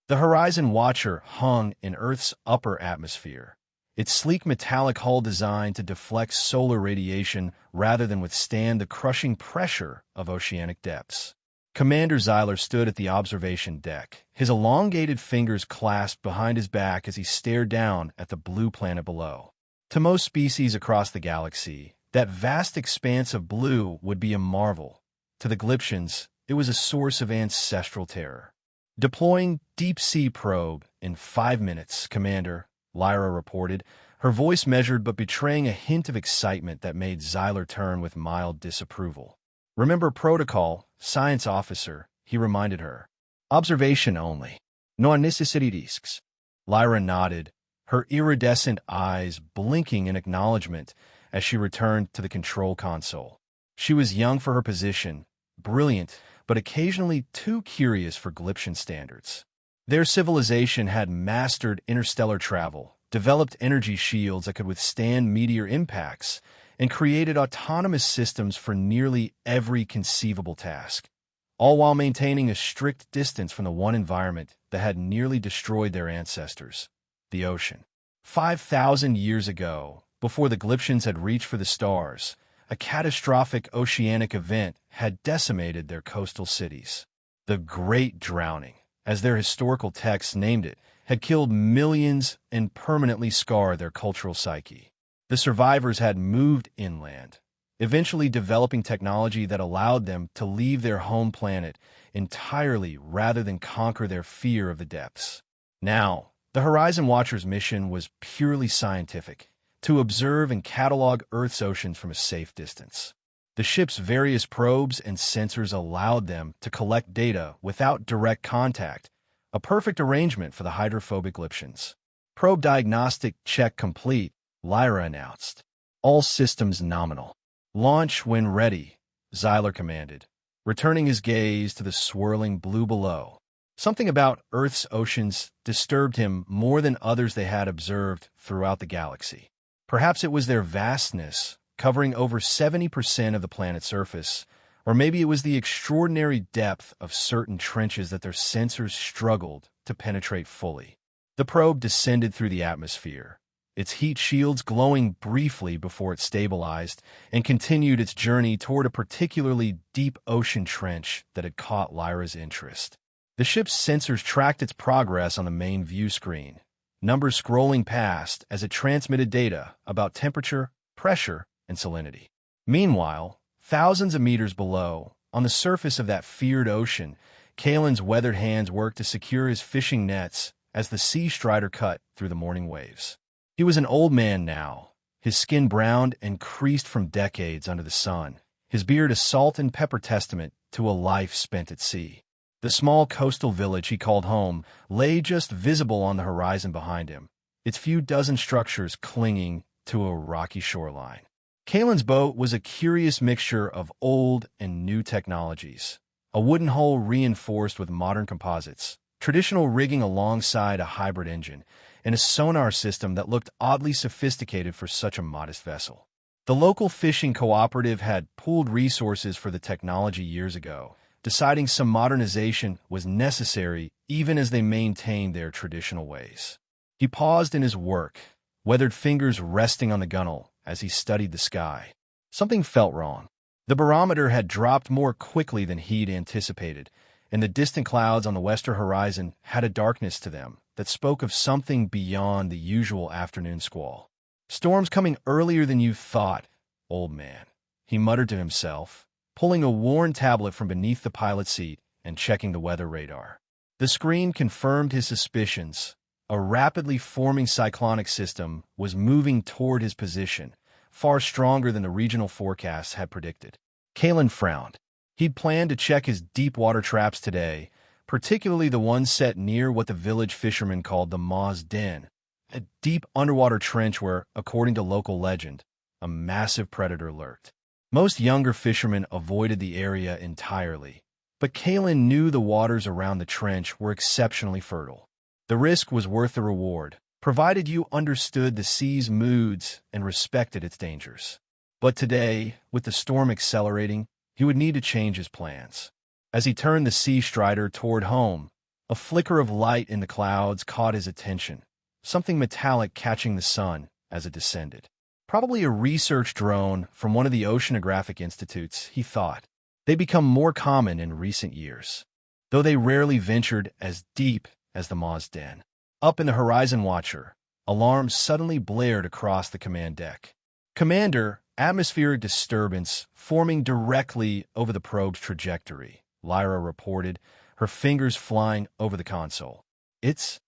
The Horizon Watcher hung in Earth's upper atmosphere, its sleek metallic hull designed to deflect solar radiation rather than withstand the crushing pressure of oceanic depths. Commander Zyler stood at the observation deck, his elongated fingers clasped behind his back as he stared down at the blue planet below. To most species across the galaxy, that vast expanse of blue would be a marvel. To the Glyptians, it was a source of ancestral terror. "Deploying deep-sea probe in 5 minutes, Commander," Lyra reported, her voice measured but betraying a hint of excitement that made Zyler turn with mild disapproval. "Remember protocol, science officer," he reminded her. "Observation only. No unnecessary risks." Lyra nodded, her iridescent eyes blinking in acknowledgement as she returned to the control console. She was young for her position, brilliant, but occasionally too curious for Glyptian standards. Their civilization had mastered interstellar travel, developed energy shields that could withstand meteor impacts, and created autonomous systems for nearly every conceivable task, all while maintaining a strict distance from the one environment that had nearly destroyed their ancestors, the ocean. 5,000 years ago, before the Glyptians had reached for the stars, a catastrophic oceanic event had decimated their coastal cities. The Great Drowning, as their historical texts named it, had killed millions and permanently scarred their cultural psyche. The survivors had moved inland, eventually developing technology that allowed them to leave their home planet entirely rather than conquer their fear of the depths. Now, the Horizon Watcher's mission was purely scientific, to observe and catalog Earth's oceans from a safe distance. The ship's various probes and sensors allowed them to collect data without direct contact, a perfect arrangement for the hydrophobic Glyptians. "Probe diagnostic check complete," Lyra announced. "All systems nominal. Launch when ready," Zyler commanded, returning his gaze to the swirling blue below. Something about Earth's oceans disturbed him more than others they had observed throughout the galaxy. Perhaps it was their vastness, covering over 70% of the planet's surface, or maybe it was the extraordinary depth of certain trenches that their sensors struggled to penetrate fully. The probe descended through the atmosphere, its heat shields glowing briefly before it stabilized and continued its journey toward a particularly deep ocean trench that had caught Lyra's interest. The ship's sensors tracked its progress on the main view screen, numbers scrolling past as it transmitted data about temperature, pressure, and salinity. Meanwhile, thousands of meters below, on the surface of that feared ocean, Kalen's weathered hands worked to secure his fishing nets as the sea strider cut through the morning waves. He was an old man now, his skin browned and creased from decades under the sun, his beard a salt and pepper testament to a life spent at sea. The small coastal village he called home lay just visible on the horizon behind him, its few dozen structures clinging to a rocky shoreline. Kalen's boat was a curious mixture of old and new technologies, a wooden hull reinforced with modern composites, traditional rigging alongside a hybrid engine, and a sonar system that looked oddly sophisticated for such a modest vessel. The local fishing cooperative had pooled resources for the technology years ago, deciding some modernization was necessary even as they maintained their traditional ways. He paused in his work, weathered fingers resting on the gunwale as he studied the sky. Something felt wrong. The barometer had dropped more quickly than he'd anticipated, and the distant clouds on the western horizon had a darkness to them that spoke of something beyond the usual afternoon squall. "Storm's coming earlier than you thought, old man," he muttered to himself, pulling a worn tablet from beneath the pilot's seat and checking the weather radar. The screen confirmed his suspicions. A rapidly forming cyclonic system was moving toward his position, far stronger than the regional forecasts had predicted. Kalen frowned. He'd planned to check his deep water traps today, particularly the ones set near what the village fishermen called the Maw's Den, a deep underwater trench where, according to local legend, a massive predator lurked. Most younger fishermen avoided the area entirely, but Kalen knew the waters around the trench were exceptionally fertile. The risk was worth the reward, provided you understood the sea's moods and respected its dangers. But today, with the storm accelerating, he would need to change his plans. As he turned the Sea Strider toward home, A flicker of light in the clouds caught his attention, something metallic catching the sun as it descended. Probably a research drone from one of the oceanographic institutes, he thought. They become more common in recent years, though they rarely ventured as deep as the Maw's den. Up in the horizon watcher, alarms suddenly blared across the command deck. "Commander, atmospheric disturbance forming directly over the probe's trajectory," Lyra reported, her fingers flying over the console. It's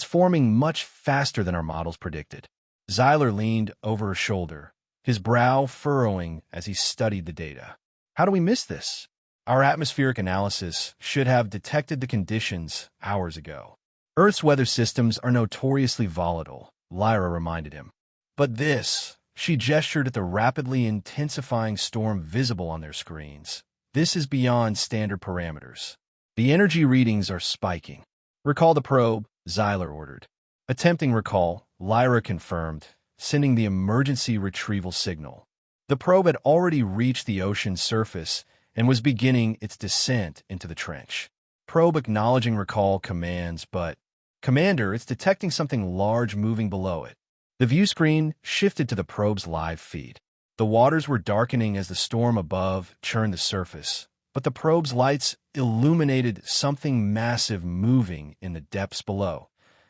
forming much faster than our models predicted." Zyler leaned over her shoulder, his brow furrowing as he studied the data. "How do we miss this? Our atmospheric analysis should have detected the conditions hours ago." "Earth's weather systems are notoriously volatile," Lyra reminded him. "But this," she gestured at the rapidly intensifying storm visible on their screens, "this is beyond standard parameters. The energy readings are spiking." "Recall the probe," Zyler ordered. Attempting recall, Lyra confirmed, sending the emergency retrieval signal. The probe had already reached the ocean's surface and was beginning its descent into the trench. Probe acknowledging recall commands, but, "Commander, it's detecting something large moving below it." The view screen shifted to the probe's live feed. The waters were darkening as the storm above churned the surface, but the probe's lights illuminated something massive moving in the depths below,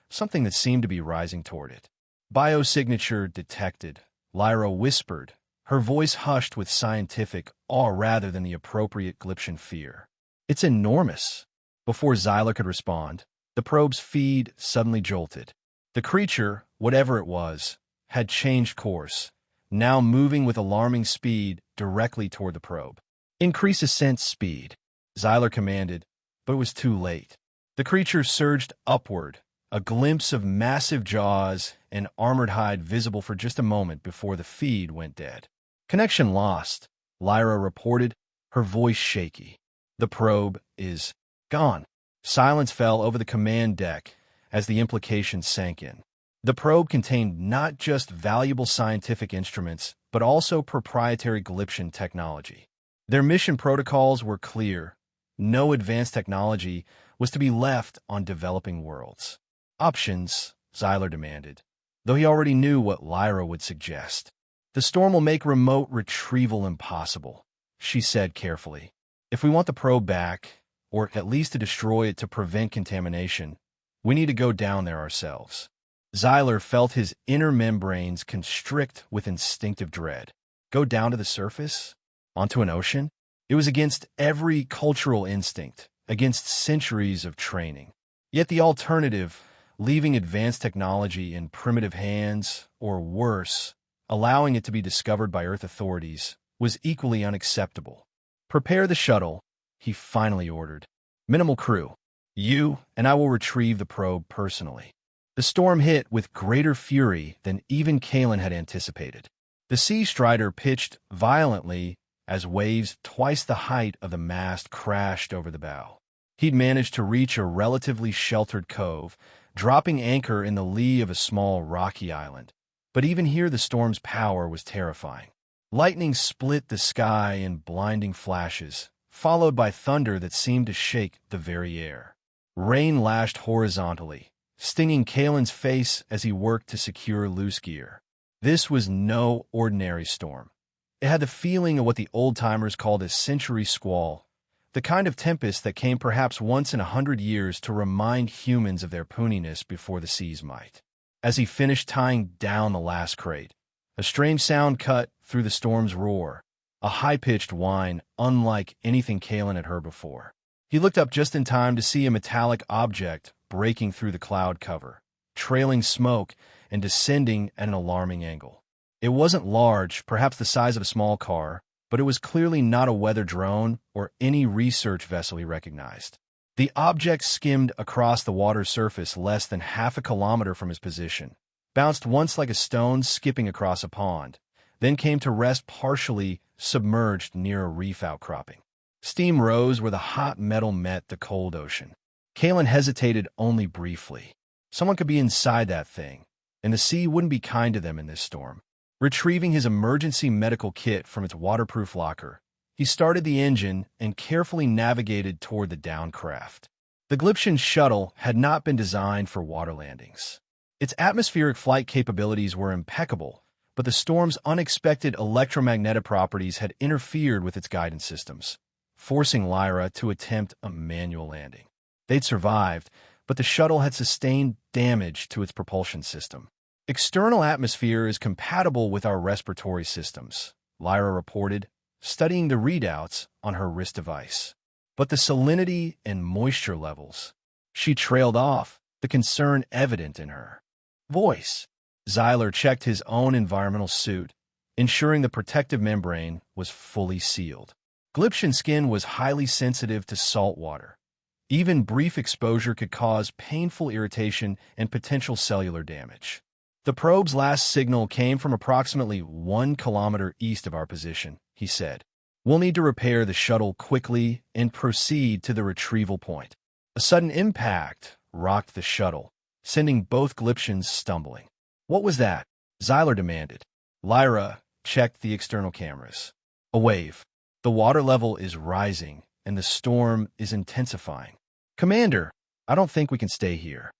something that seemed to be rising toward it. "Biosignature detected," Lyra whispered, her voice hushed with scientific awe rather than the appropriate Glyptian fear. "It's enormous." Before Zyler could respond, the probe's feed suddenly jolted. The creature, whatever it was, had changed course, now moving with alarming speed directly toward the probe. "Increase ascent speed," Zyler commanded, but it was too late. The creature surged upward, a glimpse of massive jaws and armored hide visible for just a moment before the feed went dead. "Connection lost," Lyra reported, her voice shaky. "The probe is gone." Silence fell over the command deck as the implications sank in. The probe contained not just valuable scientific instruments, but also proprietary Glyptian technology. Their mission protocols were clear. No advanced technology was to be left on developing worlds. "Options," Zyler demanded, though he already knew what Lyra would suggest. "The storm will make remote retrieval impossible," she said carefully. "If we want the probe back, or at least to destroy it to prevent contamination, we need to go down there ourselves." Zyler felt his inner membranes constrict with instinctive dread. Go down to the surface? Onto an ocean? It was against every cultural instinct, against centuries of training. Yet the alternative, leaving advanced technology in primitive hands, or worse, allowing it to be discovered by Earth authorities, was equally unacceptable. "Prepare the shuttle," he finally ordered. "Minimal crew. You and I will retrieve the probe personally." The storm hit with greater fury than even Kalen had anticipated. The Sea Strider pitched violently as waves twice the height of the mast crashed over the bow. He'd managed to reach a relatively sheltered cove, dropping anchor in the lee of a small rocky island. But even here the storm's power was terrifying. Lightning split the sky in blinding flashes, followed by thunder that seemed to shake the very air. Rain lashed horizontally, stinging Kalen's face as he worked to secure loose gear. This was no ordinary storm. It had the feeling of what the old-timers called a century squall, the kind of tempest that came perhaps once in 100 years to remind humans of their puniness before the seas might. As he finished tying down the last crate, a strange sound cut through the storm's roar, a high-pitched whine unlike anything Kalen had heard before. He looked up just in time to see a metallic object breaking through the cloud cover, trailing smoke and descending at an alarming angle. It wasn't large, perhaps the size of a small car, but it was clearly not a weather drone or any research vessel he recognized. The object skimmed across the water's surface less than half a kilometer from his position, bounced once like a stone skipping across a pond, then came to rest partially submerged near a reef outcropping. Steam rose where the hot metal met the cold ocean. Kalen hesitated only briefly. Someone could be inside that thing, and the sea wouldn't be kind to them in this storm. Retrieving his emergency medical kit from its waterproof locker, he started the engine and carefully navigated toward the downed craft. The Glyptian shuttle had not been designed for water landings. Its atmospheric flight capabilities were impeccable, but the storm's unexpected electromagnetic properties had interfered with its guidance systems, forcing Lyra to attempt a manual landing. They'd survived, but the shuttle had sustained damage to its propulsion system. External atmosphere is compatible with our respiratory systems, Lyra reported, studying the readouts on her wrist device. But the salinity and moisture levels. She trailed off, the concern evident in her voice. Xyler checked his own environmental suit, ensuring the protective membrane was fully sealed. Glyptian skin was highly sensitive to salt water. Even brief exposure could cause painful irritation and potential cellular damage. The probe's last signal came from approximately 1 kilometer east of our position, he said. We'll need to repair the shuttle quickly and proceed to the retrieval point. A sudden impact rocked the shuttle, sending both Glyptians stumbling. What was that? Xyler demanded. Lyra checked the external cameras. A wave. The water level is rising, and the storm is intensifying. Commander, I don't think we can stay here.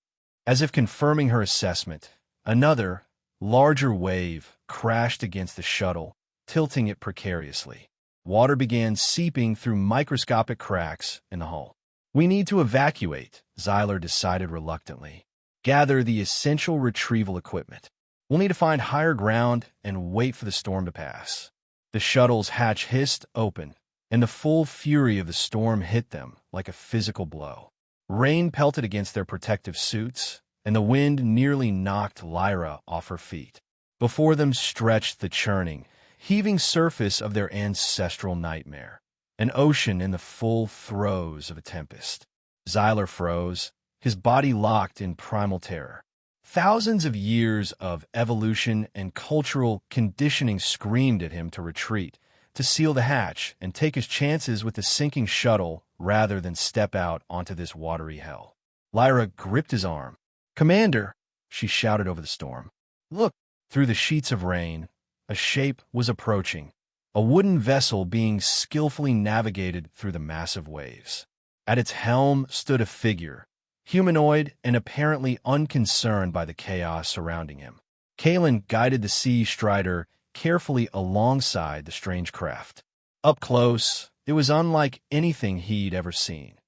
As if confirming her assessment, another, larger wave crashed against the shuttle, tilting it precariously. Water began seeping through microscopic cracks in the hull. We need to evacuate, Xyler decided reluctantly. Gather the essential retrieval equipment. We'll need to find higher ground and wait for the storm to pass. The shuttle's hatch hissed open, and the full fury of the storm hit them like a physical blow. Rain pelted against their protective suits, and the wind nearly knocked Lyra off her feet. Before them stretched the churning, heaving surface of their ancestral nightmare, an ocean in the full throes of a tempest. Xyler froze, his body locked in primal terror. Thousands of years of evolution and cultural conditioning screamed at him to retreat, to seal the hatch and take his chances with the sinking shuttle rather than step out onto this watery hell. Lyra gripped his arm. "Commander," she shouted over the storm. "Look!" Through the sheets of rain, a shape was approaching, a wooden vessel being skillfully navigated through the massive waves. At its helm stood a figure, humanoid and apparently unconcerned by the chaos surrounding him. Kalen guided the Sea Strider carefully alongside the strange craft. Up close, it was unlike anything he'd ever seen.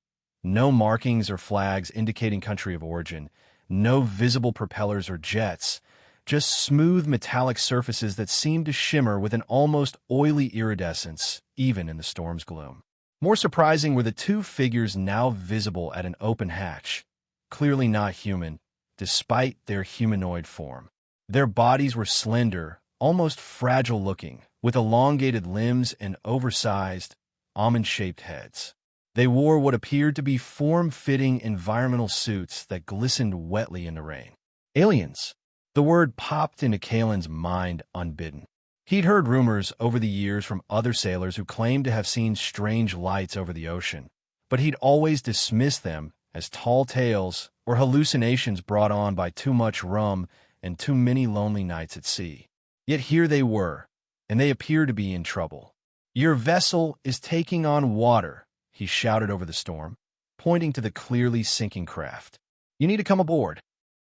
No markings or flags indicating country of origin, no visible propellers or jets, just smooth metallic surfaces that seemed to shimmer with an almost oily iridescence, even in the storm's gloom. More surprising were the two figures now visible at an open hatch, clearly not human, despite their humanoid form. Their bodies were slender, almost fragile-looking, with elongated limbs and oversized, almond-shaped heads. They wore what appeared to be form-fitting environmental suits that glistened wetly in the rain. Aliens. The word popped into Kalen's mind unbidden. He'd heard rumors over the years from other sailors who claimed to have seen strange lights over the ocean, but he'd always dismissed them as tall tales or hallucinations brought on by too much rum and too many lonely nights at sea. Yet here they were, and they appeared to be in trouble. "Your vessel is taking on water," he shouted over the storm, pointing to the clearly sinking craft. "You need to come aboard."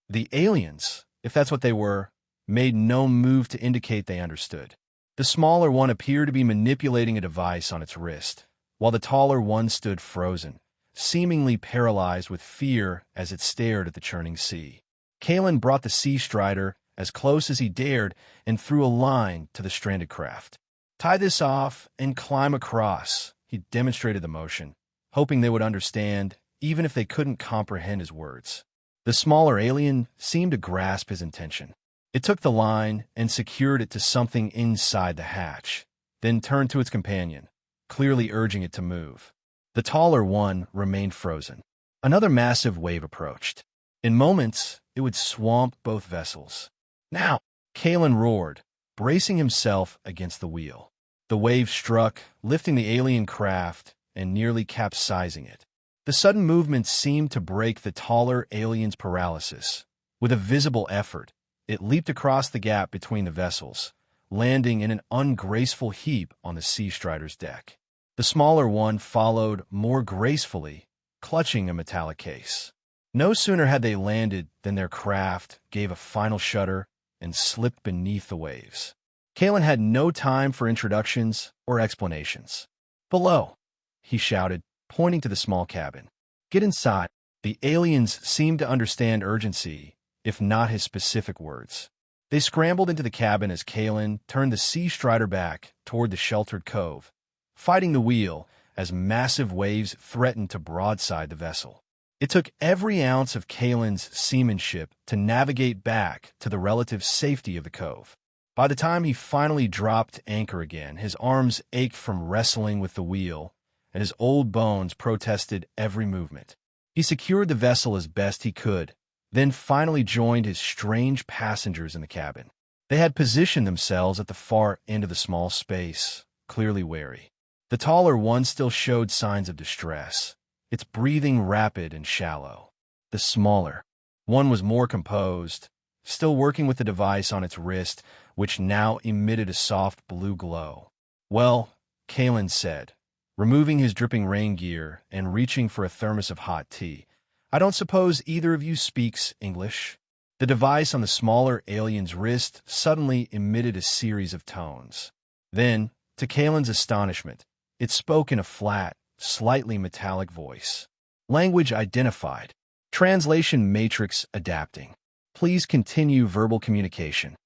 The aliens, if that's what they were, made no move to indicate they understood. The smaller one appeared to be manipulating a device on its wrist, while the taller one stood frozen, seemingly paralyzed with fear as it stared at the churning sea. Kalen brought the Sea Strider as close as he dared and threw a line to the stranded craft. "Tie this off and climb across," he demonstrated the motion, hoping they would understand, even if they couldn't comprehend his words. The smaller alien seemed to grasp his intention. It took the line and secured it to something inside the hatch, then turned to its companion, clearly urging it to move. The taller one remained frozen. Another massive wave approached. In moments, it would swamp both vessels. "Now!" Kalen roared, bracing himself against the wheel. The wave struck, lifting the alien craft and nearly capsizing it. The sudden movement seemed to break the taller alien's paralysis. With a visible effort, it leaped across the gap between the vessels, landing in an ungraceful heap on the Sea Strider's deck. The smaller one followed more gracefully, clutching a metallic case. No sooner had they landed than their craft gave a final shudder and slipped beneath the waves. Kalen had no time for introductions or explanations. "Below," he shouted, pointing to the small cabin. "Get inside." The aliens seemed to understand urgency, if not his specific words. They scrambled into the cabin as Kalen turned the Sea Strider back toward the sheltered cove, fighting the wheel as massive waves threatened to broadside the vessel. It took every ounce of Kalen's seamanship to navigate back to the relative safety of the cove. By the time he finally dropped anchor again, his arms ached from wrestling with the wheel, and his old bones protested every movement. He secured the vessel as best he could, then finally joined his strange passengers in the cabin. They had positioned themselves at the far end of the small space, clearly wary. The taller one still showed signs of distress, its breathing rapid and shallow. The smaller one was more composed, still working with the device on its wrist, which now emitted a soft blue glow. "Well," Kalen said, removing his dripping rain gear and reaching for a thermos of hot tea, "I don't suppose either of you speaks English?" The device on the smaller alien's wrist suddenly emitted a series of tones. Then, to Kalen's astonishment, it spoke in a flat, slightly metallic voice. Language identified. Translation matrix adapting. Please continue verbal communication.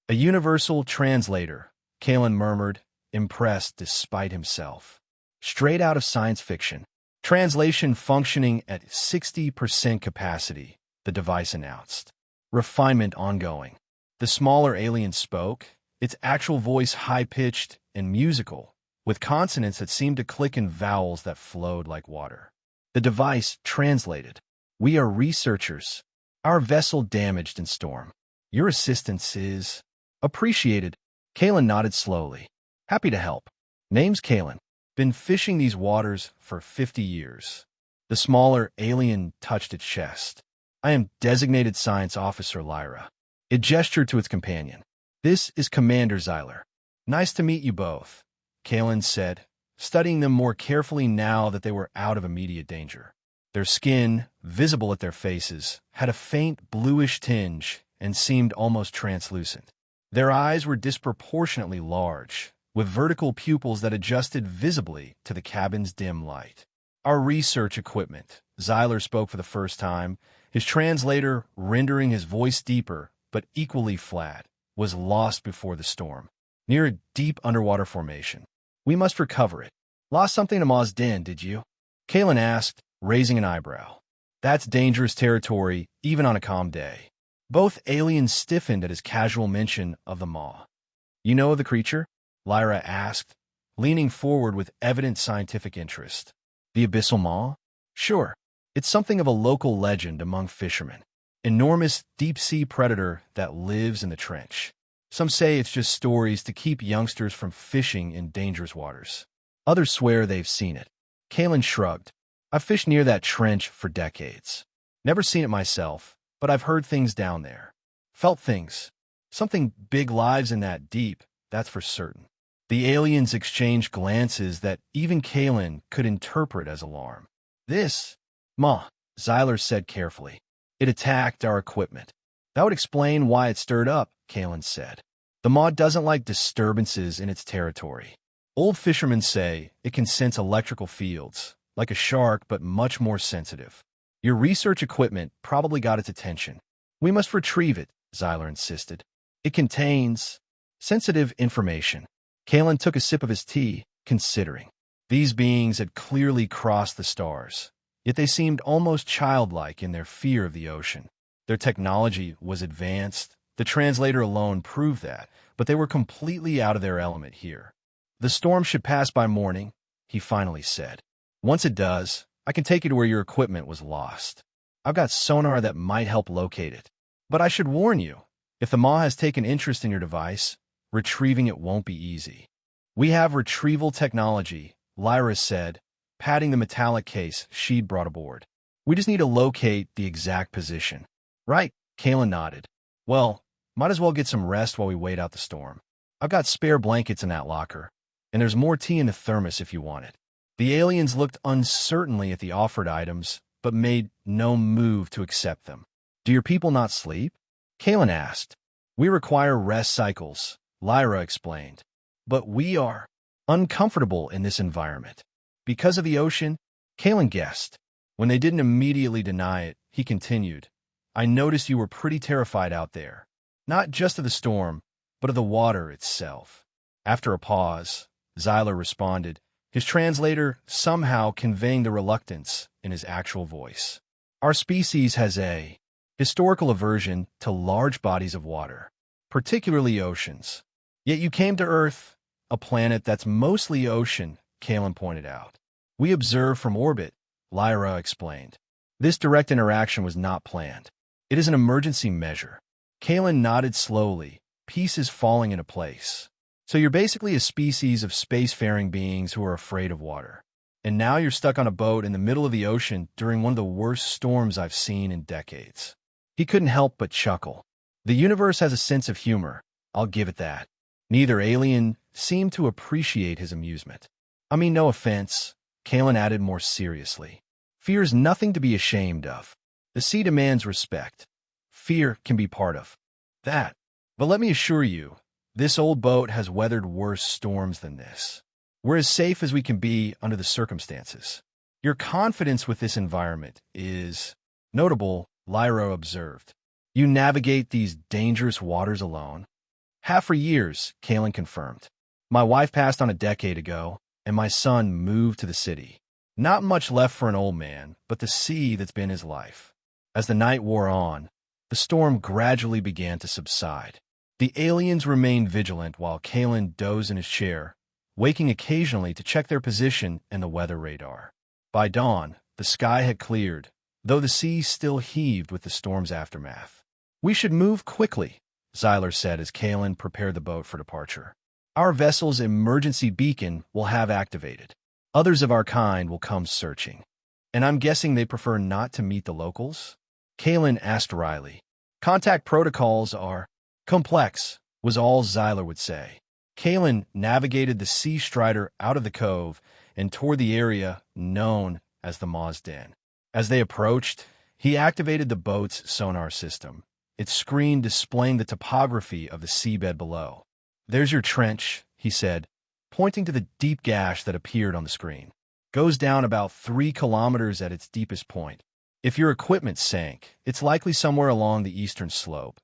"A universal translator," Kalen murmured, impressed despite himself. "Straight out of science fiction. Translation functioning at 60% capacity," the device announced. Refinement ongoing. The smaller alien spoke, its actual voice high-pitched and musical, with consonants that seemed to click in vowels that flowed like water. The device translated. "We are researchers. Our vessel damaged in storm. Your assistance is appreciated." Kalen nodded slowly. "Happy to help. Name's Kalen. Been fishing these waters for 50 years. The smaller alien touched its chest. "I am designated science officer Lyra." It gestured to its companion. "This is Commander Xyler. Nice to meet you both," Kalen said, studying them more carefully now that they were out of immediate danger. Their skin, visible at their faces, had a faint bluish tinge and seemed almost translucent. Their eyes were disproportionately large, with vertical pupils that adjusted visibly to the cabin's dim light. "Our research equipment," Xyler spoke for the first time, his translator rendering his voice deeper but equally flat, "was lost before the storm, near a deep underwater formation. We must recover it." "Lost something to Ma's den, did you?" Kalen asked, raising an eyebrow. "That's dangerous territory, even on a calm day." Both aliens stiffened at his casual mention of the maw. "You know of the creature?" Lyra asked, leaning forward with evident scientific interest. "The abyssal maw?" "Sure. It's something of a local legend among fishermen. Enormous deep-sea predator that lives in the trench. Some say it's just stories to keep youngsters from fishing in dangerous waters. Others swear they've seen it." Kalen shrugged. "I've fished near that trench for decades. Never seen it myself, but I've heard things down there. Felt things. Something big lives in that deep, that's for certain." The aliens exchanged glances that even Kalen could interpret as alarm. "This maw," Xyler said carefully. "It attacked our equipment." "That would explain why it stirred up," Kalen said. "The maw doesn't like disturbances in its territory. Old fishermen say it can sense electrical fields, like a shark but much more sensitive. Your research equipment probably got its attention. We must retrieve it," Xyler insisted. "It contains sensitive information." Kalen took a sip of his tea, considering. These beings had clearly crossed the stars, yet they seemed almost childlike in their fear of the ocean. Their technology was advanced, the translator alone proved that, but they were completely out of their element here. "The storm should pass by morning," he finally said. "Once it does, I can take you to where your equipment was lost. I've got sonar that might help locate it. But I should warn you, if the maw has taken interest in your device, retrieving it won't be easy." "We have retrieval technology," Lyra said, patting the metallic case she'd brought aboard. "We just need to locate the exact position." "Right," Kalen nodded. "Well, might as well get some rest while we wait out the storm. I've got spare blankets in that locker, and there's more tea in the thermos if you want it." The aliens looked uncertainly at the offered items, but made no move to accept them. Do your people not sleep? Kalen asked. We require rest cycles, Lyra explained. But we are uncomfortable in this environment. Because of the ocean, Kalen guessed. When they didn't immediately deny it, he continued. I noticed you were pretty terrified out there. Not just of the storm, but of the water itself. After a pause, Zyler responded, his translator somehow conveying the reluctance in his actual voice. Our species has a historical aversion to large bodies of water, particularly oceans. Yet you came to Earth, a planet that's mostly ocean, Kalen pointed out. We observe from orbit, Lyra explained. This direct interaction was not planned. It is an emergency measure. Kalen nodded slowly, pieces falling into place. So you're basically a species of spacefaring beings who are afraid of water. And now you're stuck on a boat in the middle of the ocean during one of the worst storms I've seen in decades. He couldn't help but chuckle. The universe has a sense of humor, I'll give it that. Neither alien seemed to appreciate his amusement. I mean, no offense, Kalen added more seriously. Fear is nothing to be ashamed of. The sea demands respect. Fear can be part of that. But let me assure you, this old boat has weathered worse storms than this. We're as safe as we can be under the circumstances. Your confidence with this environment is notable, Lyra observed. You navigate these dangerous waters alone. Half for years, Kalen confirmed. My wife passed on a decade ago, and my son moved to the city. Not much left for an old man, but the sea that's been his life. As the night wore on, the storm gradually began to subside. The aliens remained vigilant while Kalen dozed in his chair, waking occasionally to check their position and the weather radar. By dawn, the sky had cleared, though the sea still heaved with the storm's aftermath. We should move quickly, Zyler said as Kalen prepared the boat for departure. Our vessel's emergency beacon will have activated. Others of our kind will come searching. And I'm guessing they prefer not to meet the locals? Kalen asked Riley. Contact protocols are complex, was all Zyler would say. Kalen navigated the Sea Strider out of the cove and toward the area known as the Maw's Den. As they approached, he activated the boat's sonar system, its screen displaying the topography of the seabed below. There's your trench, he said, pointing to the deep gash that appeared on the screen. Goes down about 3 kilometers at its deepest point. If your equipment sank, it's likely somewhere along the eastern slope.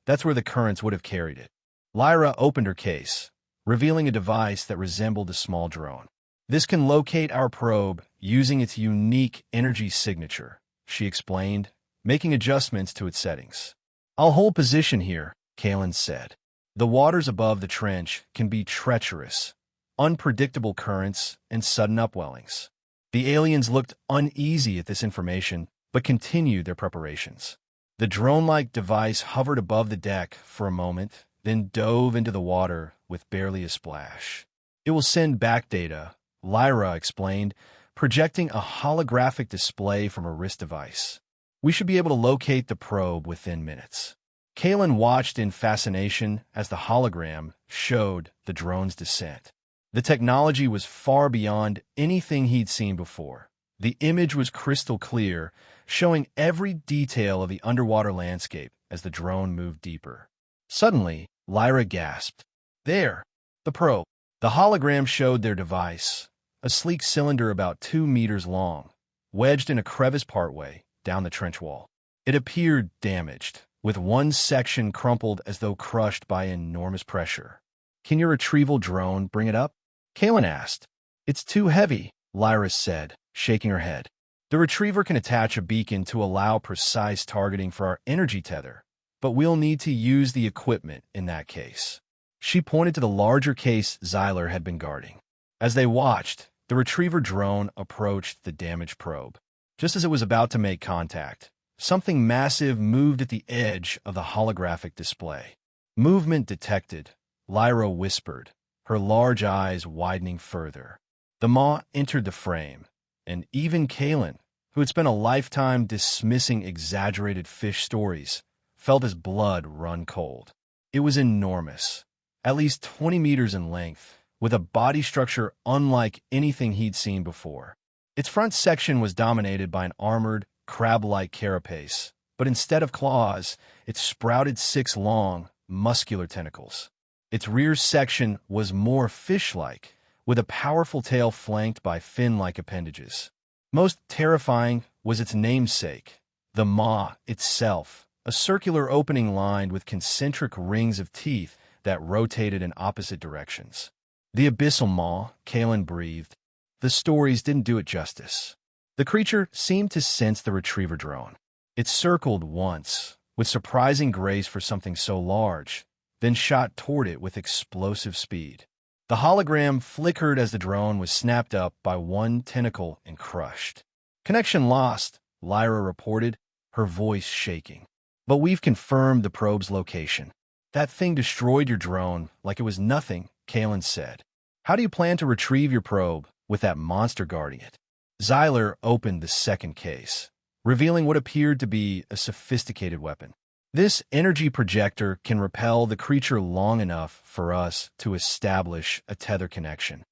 That's where the currents would have carried it. Lyra opened her case, revealing a device that resembled a small drone. This can locate our probe using its unique energy signature, she explained, making adjustments to its settings. I'll hold position here, Kalen said. The waters above the trench can be treacherous, unpredictable currents, and sudden upwellings. The aliens looked uneasy at this information, but continued their preparations. The drone-like device hovered above the deck for a moment, then dove into the water with barely a splash. It will send back data, Lyra explained, projecting a holographic display from a wrist device. We should be able to locate the probe within minutes. Kalen watched in fascination as the hologram showed the drone's descent. The technology was far beyond anything he'd seen before. The image was crystal clear, showing every detail of the underwater landscape as the drone moved deeper. Suddenly, Lyra gasped. There! The probe. The hologram showed their device, a sleek cylinder about 2 meters long, wedged in a crevice partway down the trench wall. It appeared damaged, with one section crumpled as though crushed by enormous pressure. Can your retrieval drone bring it up? Kalen asked. It's too heavy, Lyra said, shaking her head. The retriever can attach a beacon to allow precise targeting for our energy tether, but we'll need to use the equipment in that case. She pointed to the larger case Zyler had been guarding. As they watched, the retriever drone approached the damaged probe. Just as it was about to make contact, something massive moved at the edge of the holographic display. Movement detected, Lyra whispered, her large eyes widening further. The Maw entered the frame, and even Kalen, who had spent a lifetime dismissing exaggerated fish stories, felt his blood run cold. It was enormous, at least 20 meters in length, with a body structure unlike anything he'd seen before. Its front section was dominated by an armored, crab-like carapace, but instead of claws, it sprouted 6 long, muscular tentacles. Its rear section was more fish-like, with a powerful tail flanked by fin-like appendages. Most terrifying was its namesake, the maw itself, a circular opening lined with concentric rings of teeth that rotated in opposite directions. The abyssal maw, Kalen breathed. The stories didn't do it justice. The creature seemed to sense the retriever drone. It circled once, with surprising grace for something so large, then shot toward it with explosive speed. The hologram flickered as the drone was snapped up by one tentacle and crushed. "Connection lost," Lyra reported, her voice shaking. "But we've confirmed the probe's location." "That thing destroyed your drone like it was nothing," Kalen said. "How do you plan to retrieve your probe with that monster guarding it?" Xyler opened the second case, revealing what appeared to be a sophisticated weapon. "This energy projector can repel the creature long enough for us to establish a tether connection."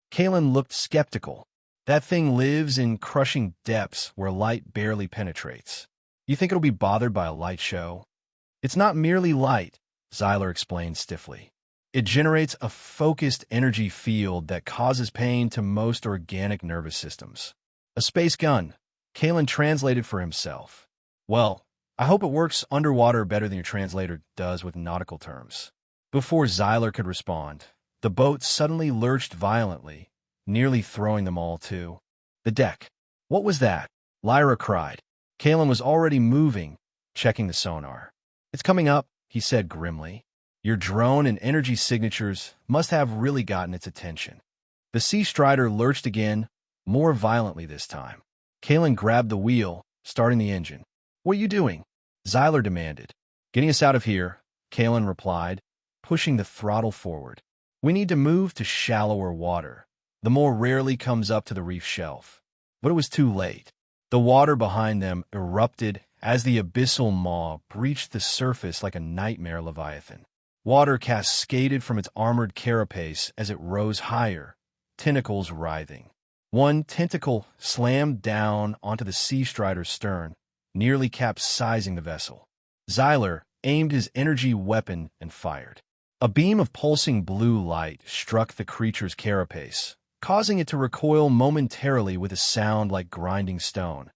Kalen looked skeptical. "That thing lives in crushing depths where light barely penetrates. You think it'll be bothered by a light show?" "It's not merely light," Xyler explained stiffly. "It generates a focused energy field that causes pain to most organic nervous systems." "A space gun," Kalen translated for himself. "Well, I hope it works underwater better than your translator does with nautical terms." Before Xyler could respond, the boat suddenly lurched violently, nearly throwing them all to the deck. "What was that?" Lyra cried. Kalen was already moving, checking the sonar. "It's coming up," he said grimly. "Your drone and energy signatures must have really gotten its attention." The Sea Strider lurched again, more violently this time. Kalen grabbed the wheel, starting the engine. "What are you doing?" Xyler demanded. "Getting us out of here," Kalen replied, pushing the throttle forward. "We need to move to shallower water. The moor rarely comes up to the reef shelf." But it was too late. The water behind them erupted as the abyssal maw breached the surface like a nightmare leviathan. Water cascaded from its armored carapace as it rose higher, tentacles writhing. One tentacle slammed down onto the Sea Strider's stern, nearly capsizing the vessel. Xyler aimed his energy weapon and fired. A beam of pulsing blue light struck the creature's carapace, causing it to recoil momentarily with a sound like grinding stone,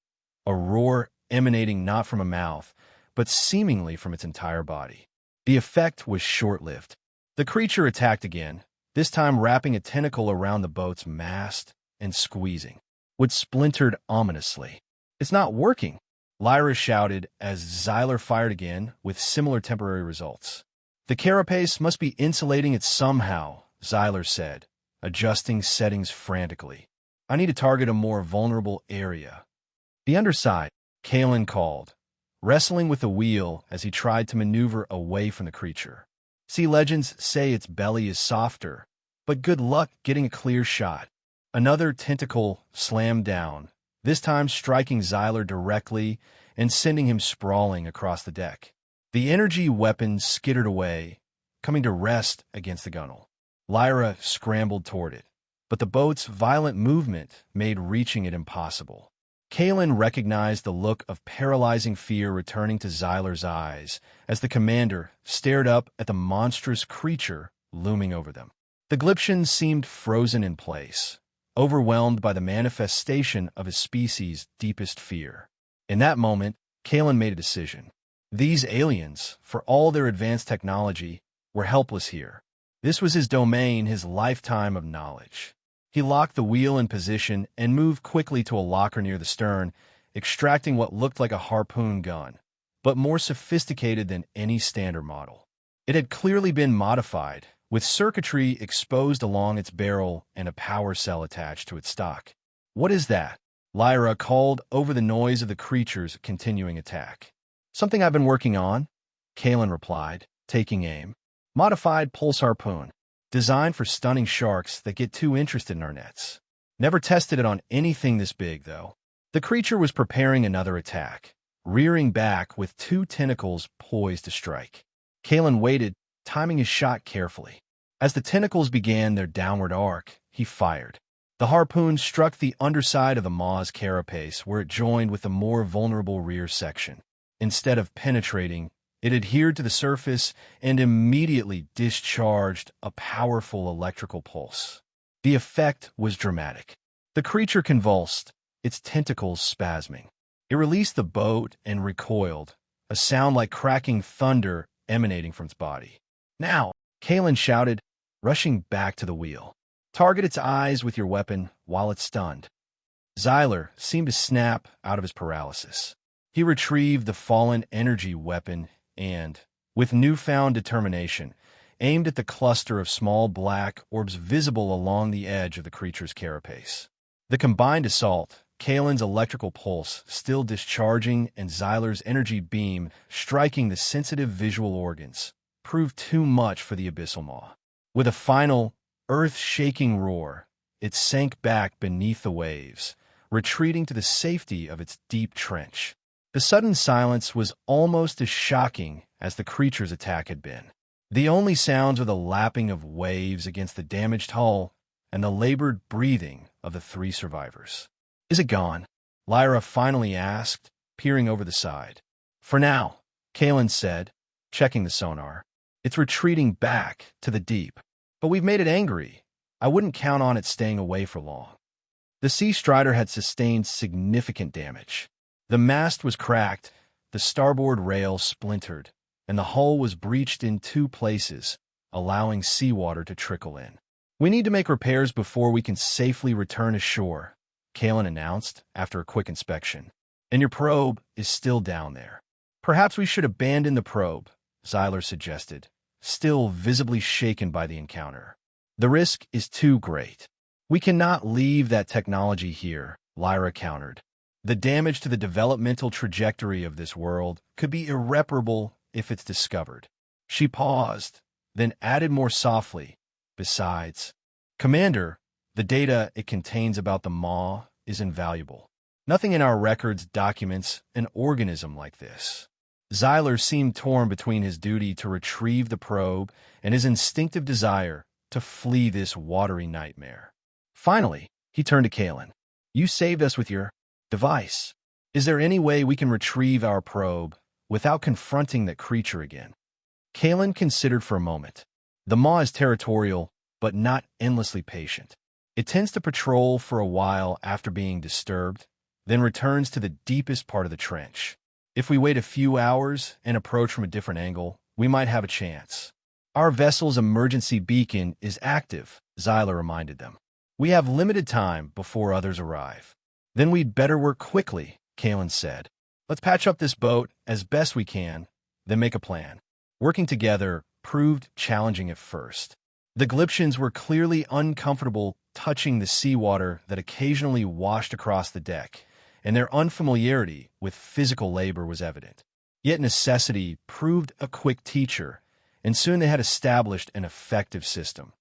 a roar emanating not from a mouth, but seemingly from its entire body. The effect was short-lived. The creature attacked again, this time wrapping a tentacle around the boat's mast and squeezing. Wood splintered ominously. "It's not working," Lyra shouted as Xyler fired again with similar temporary results. "The carapace must be insulating it somehow," Xyler said, adjusting settings frantically. "I need to target a more vulnerable area." "The underside," Kalen called, wrestling with the wheel as he tried to maneuver away from the creature. "Sea legends say its belly is softer, but good luck getting a clear shot." Another tentacle slammed down, this time striking Xyler directly and sending him sprawling across the deck. The energy weapon skittered away, coming to rest against the gunwale. Lyra scrambled toward it, but the boat's violent movement made reaching it impossible. Kalen recognized the look of paralyzing fear returning to Xyler's eyes as the commander stared up at the monstrous creature looming over them. The Glyptian seemed frozen in place, overwhelmed by the manifestation of his species' deepest fear. In that moment, Kalen made a decision. These aliens, for all their advanced technology, were helpless here. This was his domain, his lifetime of knowledge. He locked the wheel in position and moved quickly to a locker near the stern, extracting what looked like a harpoon gun, but more sophisticated than any standard model. It had clearly been modified, with circuitry exposed along its barrel and a power cell attached to its stock. "What is that?" Lyra called over the noise of the creature's continuing attack. "Something I've been working on," Kalen replied, taking aim. "Modified pulse harpoon, designed for stunning sharks that get too interested in our nets. Never tested it on anything this big, though." The creature was preparing another attack, rearing back with 2 tentacles poised to strike. Kalen waited, timing his shot carefully. As the tentacles began their downward arc, he fired. The harpoon struck the underside of the maw's carapace where it joined with the more vulnerable rear section. Instead of penetrating, it adhered to the surface and immediately discharged a powerful electrical pulse. The effect was dramatic. The creature convulsed, its tentacles spasming. It released the boat and recoiled, a sound like cracking thunder emanating from its body. "Now!" Kalen shouted, rushing back to the wheel. "Target its eyes with your weapon while it's stunned." Xyler seemed to snap out of his paralysis. He retrieved the fallen energy weapon and, with newfound determination, aimed at the cluster of small black orbs visible along the edge of the creature's carapace. The combined assault, Kalen's electrical pulse still discharging and Xyler's energy beam striking the sensitive visual organs, proved too much for the abyssal maw. With a final, earth-shaking roar, it sank back beneath the waves, retreating to the safety of its deep trench. The sudden silence was almost as shocking as the creature's attack had been. The only sounds were the lapping of waves against the damaged hull and the labored breathing of the three survivors. "Is it gone?" Lyra finally asked, peering over the side. "For now," Kalen said, checking the sonar. "It's retreating back to the deep. But we've made it angry. I wouldn't count on it staying away for long." The Sea Strider had sustained significant damage. The mast was cracked, the starboard rail splintered, and the hull was breached in 2 places, allowing seawater to trickle in. "We need to make repairs before we can safely return ashore," Kalen announced after a quick inspection. "And your probe is still down there." "Perhaps we should abandon the probe," Xyler suggested, still visibly shaken by the encounter. "The risk is too great." "We cannot leave that technology here," Lyra countered. "The damage to the developmental trajectory of this world could be irreparable if it's discovered." She paused, then added more softly, "Besides, Commander, the data it contains about the maw is invaluable. Nothing in our records documents an organism like this." Xyler seemed torn between his duty to retrieve the probe and his instinctive desire to flee this watery nightmare. Finally, he turned to Kalen. "You saved us with your device. Is there any way we can retrieve our probe without confronting that creature again?" Kalen considered for a moment. The maw is territorial, but not endlessly patient. It tends to patrol for a while after being disturbed, then returns to the deepest part of the trench. If we wait a few hours and approach from a different angle, we might have a chance. "Our vessel's emergency beacon is active," Xyler reminded them. "We have limited time before others arrive." "Then we'd better work quickly," Kalen said. "Let's patch up this boat as best we can, then make a plan." Working together proved challenging at first. The Glyptians were clearly uncomfortable touching the seawater that occasionally washed across the deck, and their unfamiliarity with physical labor was evident. Yet necessity proved a quick teacher, and soon they had established an effective system.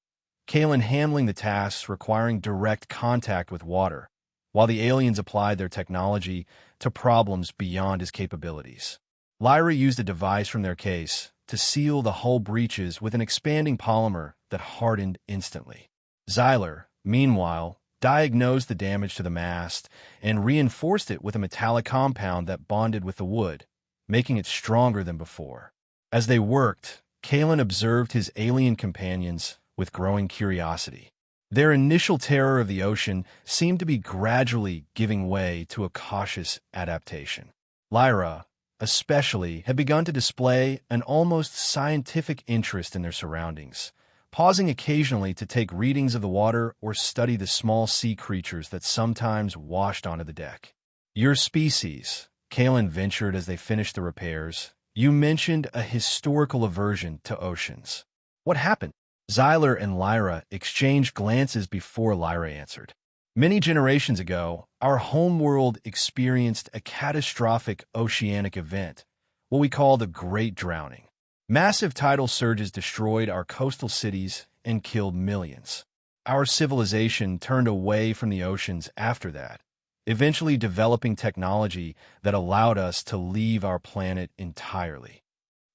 Kalen handling the tasks requiring direct contact with water, while the aliens applied their technology to problems beyond his capabilities. Lyra used a device from their case to seal the hull breaches with an expanding polymer that hardened instantly. Xyler, meanwhile, diagnosed the damage to the mast and reinforced it with a metallic compound that bonded with the wood, making it stronger than before. As they worked, Kalen observed his alien companions with growing curiosity. Their initial terror of the ocean seemed to be gradually giving way to a cautious adaptation. Lyra, especially, had begun to display an almost scientific interest in their surroundings, pausing occasionally to take readings of the water or study the small sea creatures that sometimes washed onto the deck. "Your species," Kalen ventured as they finished the repairs, "you mentioned a historical aversion to oceans. What happened?" Xyler and Lyra exchanged glances before Lyra answered. "Many generations ago, our homeworld experienced a catastrophic oceanic event, what we call the Great Drowning. Massive tidal surges destroyed our coastal cities and killed millions. Our civilization turned away from the oceans after that, eventually developing technology that allowed us to leave our planet entirely."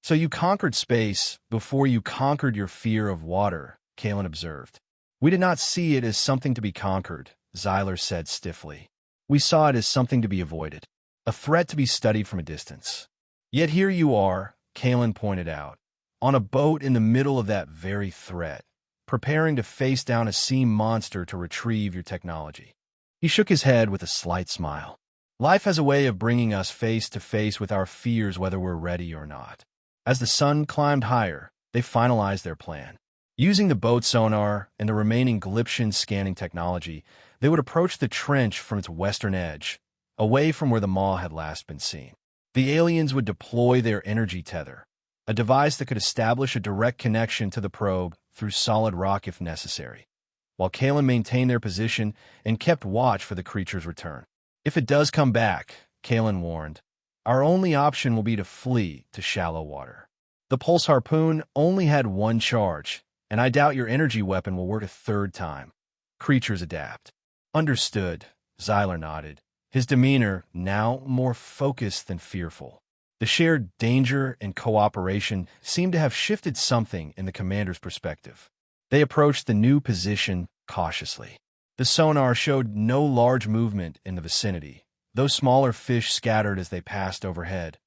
"So you conquered space before you conquered your fear of water," Kalen observed. We did not see it as something to be conquered, Xyler said stiffly. We saw it as something to be avoided, a threat to be studied from a distance. Yet here you are, Kalen pointed out, on a boat in the middle of that very threat, preparing to face down a sea monster to retrieve your technology. He shook his head with a slight smile. Life has a way of bringing us face to face with our fears whether we're ready or not. As the sun climbed higher, they finalized their plan. Using the boat sonar and the remaining Gliptian scanning technology, they would approach the trench from its western edge, away from where the Maw had last been seen. The aliens would deploy their energy tether, a device that could establish a direct connection to the probe through solid rock if necessary, while Kalen maintained their position and kept watch for the creature's return. If it does come back, Kalen warned, our only option will be to flee to shallow water. The pulse harpoon only had one charge, and I doubt your energy weapon will work a third time. Creatures adapt. Understood, Xyler nodded, his demeanor now more focused than fearful. The shared danger and cooperation seemed to have shifted something in the commander's perspective. They approached the new position cautiously. The sonar showed no large movement in the vicinity, though smaller fish scattered as they passed overhead.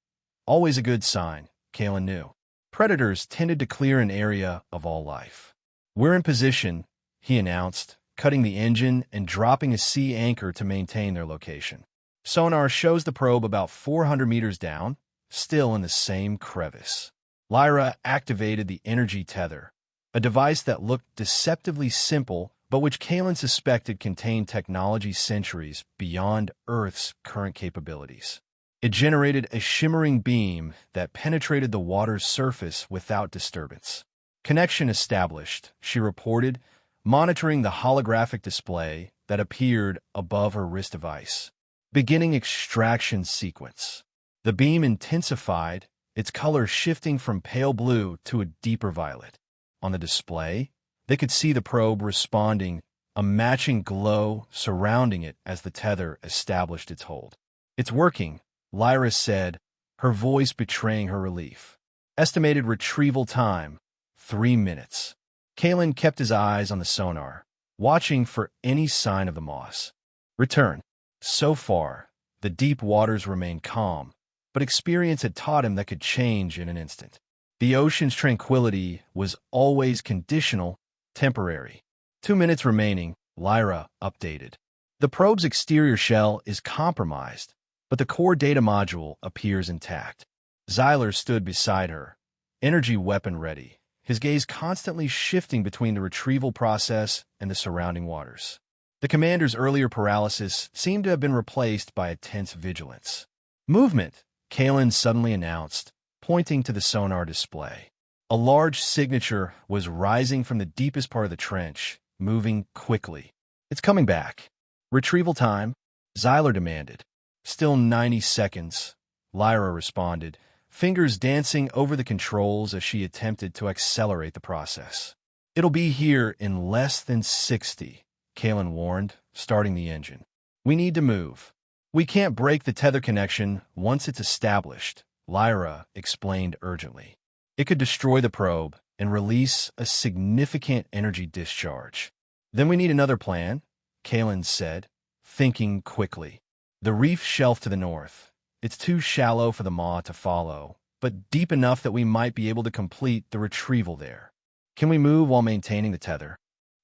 Always a good sign, Kalen knew. Predators tended to clear an area of all life. We're in position, he announced, cutting the engine and dropping a sea anchor to maintain their location. Sonar shows the probe about 400 meters down, still in the same crevice. Lyra activated the energy tether, a device that looked deceptively simple but which Kalen suspected contained technology centuries beyond Earth's current capabilities. It generated a shimmering beam that penetrated the water's surface without disturbance. Connection established, she reported, monitoring the holographic display that appeared above her wrist device. Beginning extraction sequence. The beam intensified, its color shifting from pale blue to a deeper violet. On the display, they could see the probe responding, a matching glow surrounding it as the tether established its hold. It's working, Lyra said, her voice betraying her relief. Estimated retrieval time, 3 minutes. Kalen kept his eyes on the sonar, watching for any sign of the moss. Return. So far, the deep waters remained calm, but experience had taught him that could change in an instant. The ocean's tranquility was always conditional, temporary. 2 minutes remaining, Lyra updated. The probe's exterior shell is compromised, but the core data module appears intact. Xyler stood beside her, energy weapon ready, his gaze constantly shifting between the retrieval process and the surrounding waters. The commander's earlier paralysis seemed to have been replaced by a tense vigilance. Movement, Kalen suddenly announced, pointing to the sonar display. A large signature was rising from the deepest part of the trench, moving quickly. It's coming back. Retrieval time, Xyler demanded. Still 90 seconds, Lyra responded, fingers dancing over the controls as she attempted to accelerate the process. It'll be here in less than 60, Kalen warned, starting the engine. We need to move. We can't break the tether connection once it's established, Lyra explained urgently. It could destroy the probe and release a significant energy discharge. Then we need another plan, Kalen said, thinking quickly. The reef shelf to the north. It's too shallow for the Maw to follow, but deep enough that we might be able to complete the retrieval there. Can we move while maintaining the tether?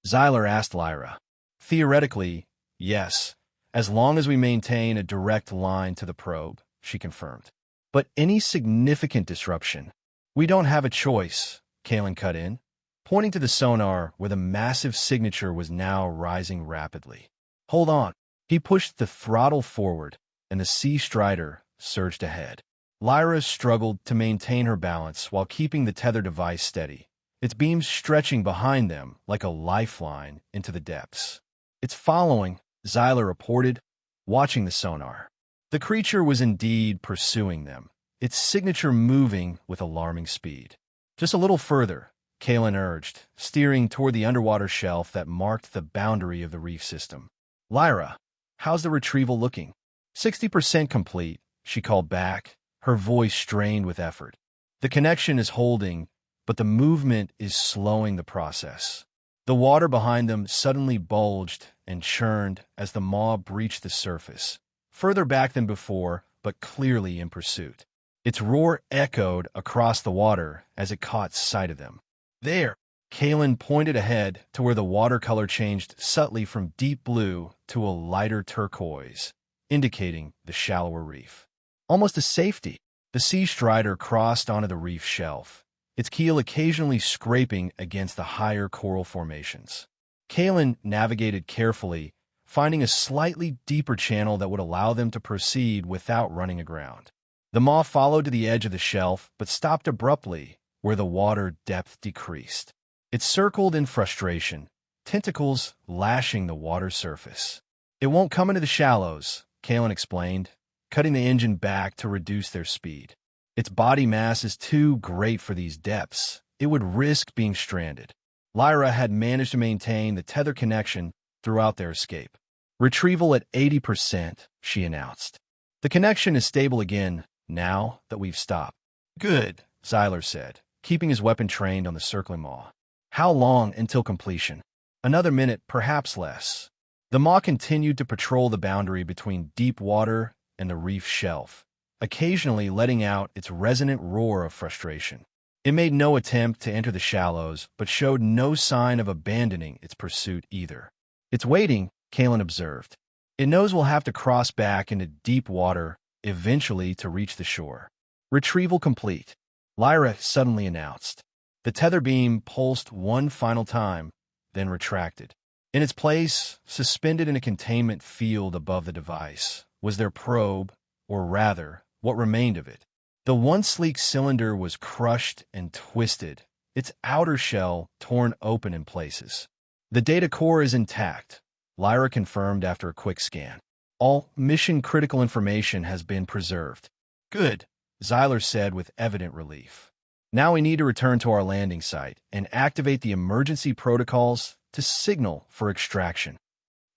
Xyler asked Lyra. Theoretically, yes, as long as we maintain a direct line to the probe, she confirmed. But any significant disruption, we don't have a choice, Kalen cut in, pointing to the sonar where the massive signature was now rising rapidly. Hold on. He pushed the throttle forward, and the Sea Strider surged ahead. Lyra struggled to maintain her balance while keeping the tether device steady, its beams stretching behind them like a lifeline into the depths. It's following, Xyler reported, watching the sonar. The creature was indeed pursuing them, its signature moving with alarming speed. Just a little further, Kalen urged, steering toward the underwater shelf that marked the boundary of the reef system. Lyra, how's the retrieval looking? 60% complete, she called back, her voice strained with effort. The connection is holding, but the movement is slowing the process. The water behind them suddenly bulged and churned as the maw breached the surface, further back than before, but clearly in pursuit. Its roar echoed across the water as it caught sight of them. There! Kalen pointed ahead to where the watercolor changed subtly from deep blue to a lighter turquoise, indicating the shallower reef. Almost a safety, the sea strider crossed onto the reef shelf, its keel occasionally scraping against the higher coral formations. Kalen navigated carefully, finding a slightly deeper channel that would allow them to proceed without running aground. The maw followed to the edge of the shelf, but stopped abruptly where the water depth decreased. It circled in frustration, tentacles lashing the water's surface. "It won't come into the shallows," Kalen explained, cutting the engine back to reduce their speed. "Its body mass is too great for these depths. It would risk being stranded." Lyra had managed to maintain the tether connection throughout their escape. "Retrieval at 80%, she announced. "The connection is stable again, now that we've stopped." "Good," Zyler said, keeping his weapon trained on the circling maw. "How long until completion?" "Another minute, perhaps less." The maw continued to patrol the boundary between deep water and the reef shelf, occasionally letting out its resonant roar of frustration. It made no attempt to enter the shallows, but showed no sign of abandoning its pursuit either. "It's waiting," Kalen observed. "It knows we'll have to cross back into deep water eventually to reach the shore." "Retrieval complete," Lyra suddenly announced. The tether beam pulsed one final time, then retracted. In its place, suspended in a containment field above the device, was their probe, or rather, what remained of it. The once sleek cylinder was crushed and twisted, its outer shell torn open in places. "The data core is intact," Lyra confirmed after a quick scan. "All mission-critical information has been preserved." "Good," Zyler said with evident relief. "Now we need to return to our landing site and activate the emergency protocols to signal for extraction."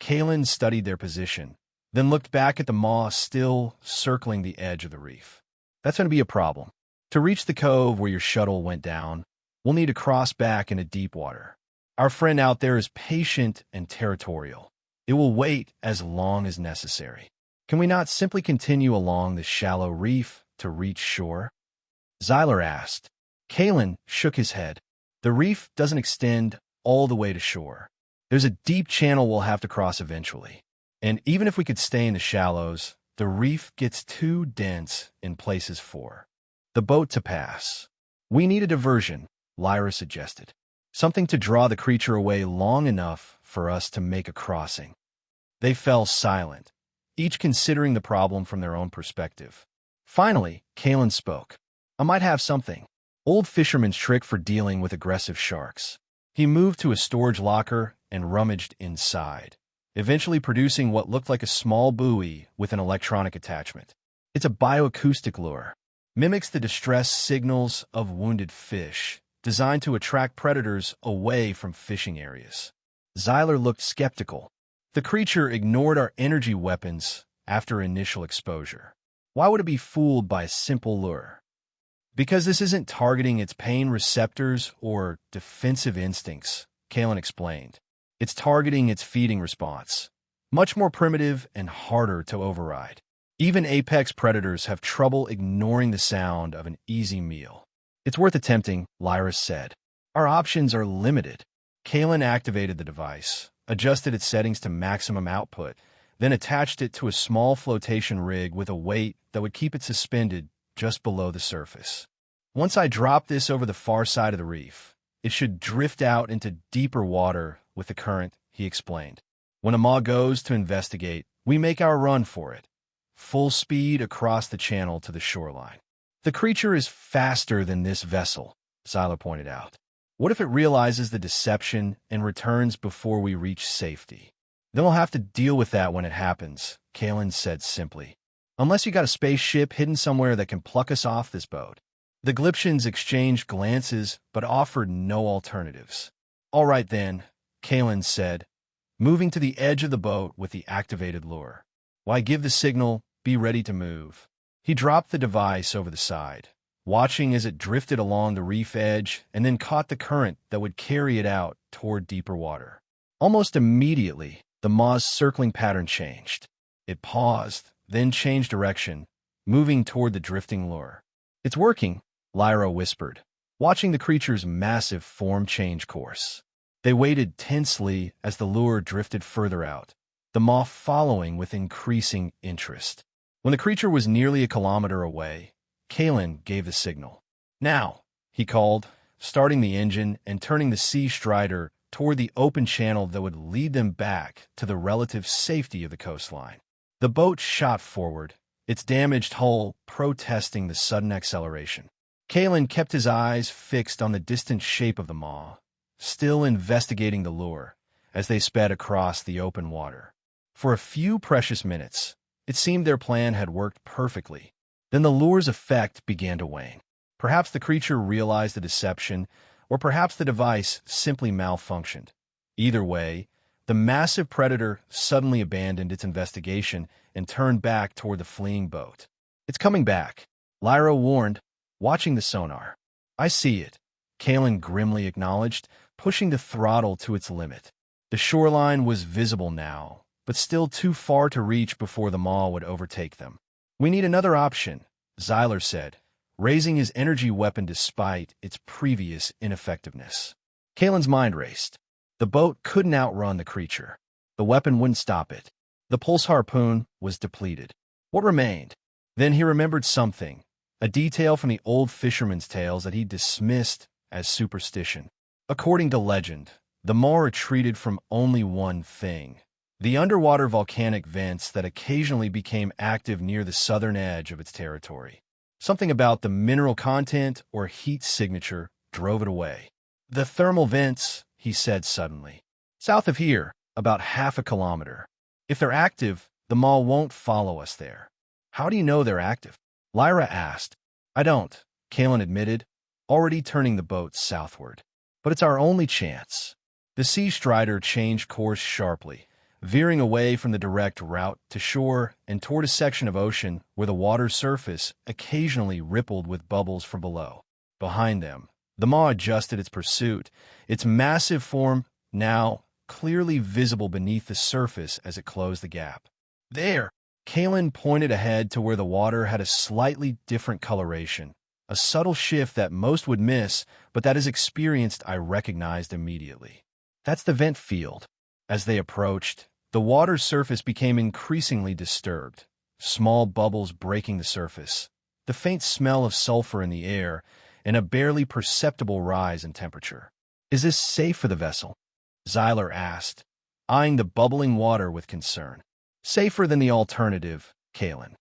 Kalen studied their position, then looked back at the maw still circling the edge of the reef. "That's going to be a problem. To reach the cove where your shuttle went down, we'll need to cross back into deep water. Our friend out there is patient and territorial. It will wait as long as necessary. Can we not simply continue along the shallow reef to reach shore?" Zyler asked. Kalen shook his head. "The reef doesn't extend all the way to shore. There's a deep channel we'll have to cross eventually. And even if we could stay in the shallows, the reef gets too dense in places for the boat to pass. We need a diversion," Lyra suggested. "Something to draw the creature away long enough for us to make a crossing." They fell silent, each considering the problem from their own perspective. Finally, Kalen spoke. "I might have something. Old Fisherman's trick for dealing with aggressive sharks." He moved to a storage locker and rummaged inside, eventually producing what looked like a small buoy with an electronic attachment. "It's a bioacoustic lure. Mimics the distress signals of wounded fish, designed to attract predators away from fishing areas." Zyler looked skeptical. "The creature ignored our energy weapons after initial exposure. Why would it be fooled by a simple lure?" "Because this isn't targeting its pain receptors or defensive instincts," Kalen explained. "It's targeting its feeding response. Much more primitive and harder to override. Even apex predators have trouble ignoring the sound of an easy meal." "It's worth attempting," Lyra said. "Our options are limited." Kalen activated the device, adjusted its settings to maximum output, then attached it to a small flotation rig with a weight that would keep it suspended just below the surface. "Once I drop this over the far side of the reef, it should drift out into deeper water with the current," he explained. "When a maw goes to investigate, we make our run for it, full speed across the channel to the shoreline." "The creature is faster than this vessel," Zyler pointed out. "What if it realizes the deception and returns before we reach safety?" "Then we'll have to deal with that when it happens," Kalen said simply. "Unless you got a spaceship hidden somewhere that can pluck us off this boat." The Glyptians exchanged glances but offered no alternatives. "All right then," Kalen said, moving to the edge of the boat with the activated lure. "Why give the signal, be ready to move." He dropped the device over the side, watching as it drifted along the reef edge and then caught the current that would carry it out toward deeper water. Almost immediately, the maw's circling pattern changed. It paused, then changed direction, moving toward the drifting lure. "It's working," Lyra whispered, watching the creature's massive form change course. They waited tensely as the lure drifted further out, the maw following with increasing interest. When the creature was nearly a kilometer away, Kalen gave the signal. "Now," he called, starting the engine and turning the Sea Strider toward the open channel that would lead them back to the relative safety of the coastline. The boat shot forward, its damaged hull protesting the sudden acceleration. Kalen kept his eyes fixed on the distant shape of the maw, still investigating the lure as they sped across the open water. For a few precious minutes, it seemed their plan had worked perfectly. Then the lure's effect began to wane. Perhaps the creature realized the deception, or perhaps the device simply malfunctioned. Either way, the massive predator suddenly abandoned its investigation and turned back toward the fleeing boat. "It's coming back," Lyra warned, watching the sonar. "I see it," Kalen grimly acknowledged, pushing the throttle to its limit. The shoreline was visible now, but still too far to reach before the maw would overtake them. "We need another option," Zyler said, raising his energy weapon despite its previous ineffectiveness. Kalen's mind raced. The boat couldn't outrun the creature. The weapon wouldn't stop it. The pulse harpoon was depleted. What remained? Then he remembered something, a detail from the old fisherman's tales that he dismissed as superstition. According to legend, the maw retreated from only one thing: the underwater volcanic vents that occasionally became active near the southern edge of its territory. Something about the mineral content or heat signature drove it away. "The thermal vents," he said suddenly. "South of here, about half a kilometer. If they're active, the maw won't follow us there." "How do you know they're active?" Lyra asked. "I don't," Kalen admitted, already turning the boat southward. "But it's our only chance." The Sea Strider changed course sharply, veering away from the direct route to shore and toward a section of ocean where the water's surface occasionally rippled with bubbles from below. Behind them, the maw adjusted its pursuit, its massive form now clearly visible beneath the surface as it closed the gap. "There!" Kalen pointed ahead to where the water had a slightly different coloration, a subtle shift that most would miss, but that is experienced I recognized immediately. "That's the vent field." As they approached, the water's surface became increasingly disturbed, small bubbles breaking the surface, the faint smell of sulfur in the air, and a barely perceptible rise in temperature. "Is this safe for the vessel?" Zyler asked, eyeing the bubbling water with concern. "Safer than the alternative," Kalen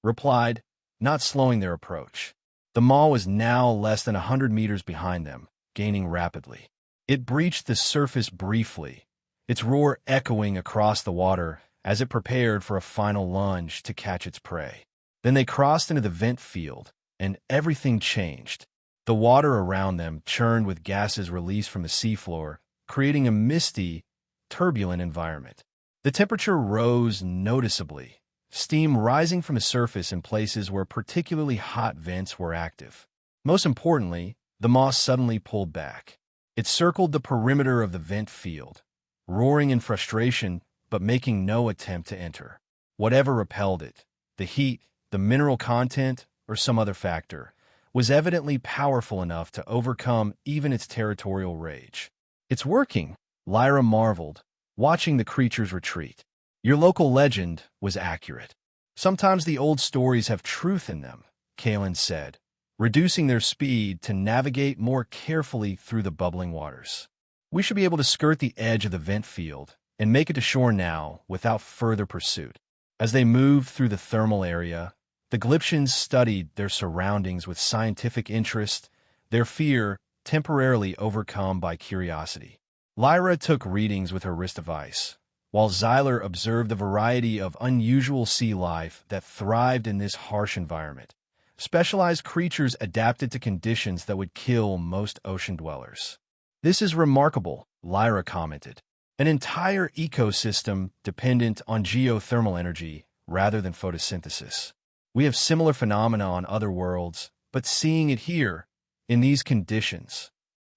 replied, not slowing their approach. The maw was now less than 100 meters behind them, gaining rapidly. It breached the surface briefly, its roar echoing across the water as it prepared for a final lunge to catch its prey. Then they crossed into the vent field, and everything changed. The water around them churned with gases released from the seafloor, creating a misty, turbulent environment. The temperature rose noticeably, steam rising from the surface in places where particularly hot vents were active. Most importantly, the maw suddenly pulled back. It circled the perimeter of the vent field, roaring in frustration but making no attempt to enter. Whatever repelled it, the heat, the mineral content, or some other factor, was evidently powerful enough to overcome even its territorial rage. "It's working," Lyra marveled, watching the creature's retreat. "Your local legend was accurate. Sometimes the old stories have truth in them," Kalen said, reducing their speed to navigate more carefully through the bubbling waters. "We should be able to skirt the edge of the vent field and make it to shore now without further pursuit." As they moved through the thermal area, the Glyptians studied their surroundings with scientific interest, their fear temporarily overcome by curiosity. Lyra took readings with her wrist device, while Zyler observed the variety of unusual sea life that thrived in this harsh environment. Specialized creatures adapted to conditions that would kill most ocean dwellers. "This is remarkable," Lyra commented. "An entire ecosystem dependent on geothermal energy rather than photosynthesis. We have similar phenomena on other worlds, but seeing it here, in these conditions.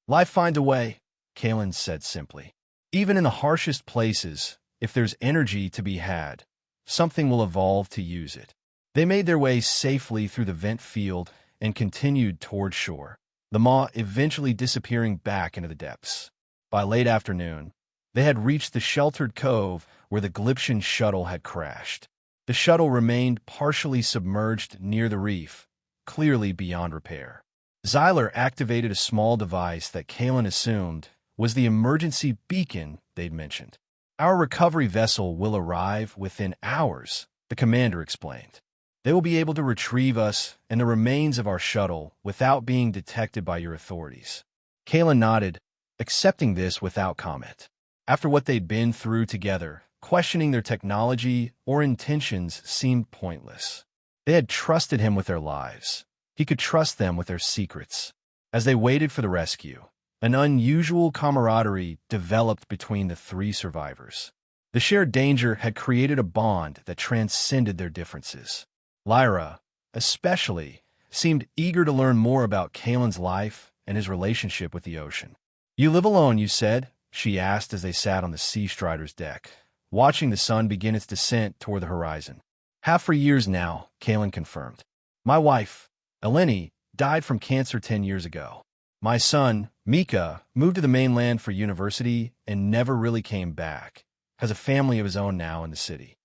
Life finds a way, Kalen said simply. Even in the harshest places, if there's energy to be had, something will evolve to use it. They made their way safely through the vent field and continued toward shore, the maw eventually disappearing back into the depths. By late afternoon, they had reached the sheltered cove where the Glyptian shuttle had crashed. The shuttle remained partially submerged near the reef, clearly beyond repair. Xyler activated a small device that Kalen assumed was the emergency beacon they'd mentioned. Our recovery vessel will arrive within hours, the commander explained. They will be able to retrieve us and the remains of our shuttle without being detected by your authorities. Kalen nodded, accepting this without comment. After what they'd been through together, questioning their technology or intentions seemed pointless. They had trusted him with their lives. He could trust them with their secrets. As they waited for the rescue, an unusual camaraderie developed between the three survivors. The shared danger had created a bond that transcended their differences. Lyra, especially, seemed eager to learn more about Kalen's life and his relationship with the ocean. "You live alone, you said?" she asked as they sat on the Sea Strider's deck, watching the sun begin its descent toward the horizon. "Have for years now," Kalen confirmed. "My wife, Eleni, died from cancer 10 years ago. My son, Mika, moved to the mainland for university and never really came back. Has a family of his own now in the city.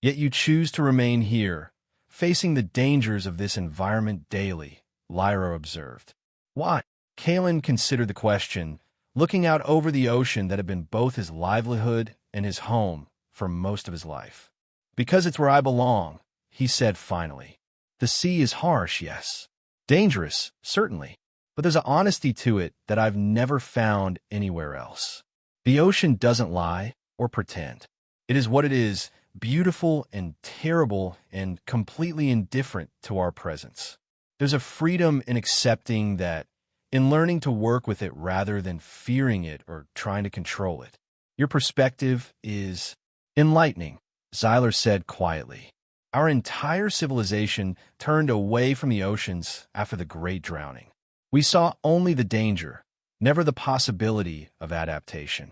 Yet you choose to remain here, facing the dangers of this environment daily," Lyra observed. "Why?" Kalen considered the question, looking out over the ocean that had been both his livelihood and his home for most of his life. "Because it's where I belong," he said finally. "The sea is harsh, yes. Dangerous, certainly. But there's an honesty to it that I've never found anywhere else. The ocean doesn't lie or pretend. It is what it is, beautiful and terrible and completely indifferent to our presence. There's a freedom in accepting that, in learning to work with it rather than fearing it or trying to control it. Your perspective is enlightening," Xyler said quietly. "Our entire civilization turned away from the oceans after the Great Drowning. We saw only the danger, never the possibility of adaptation.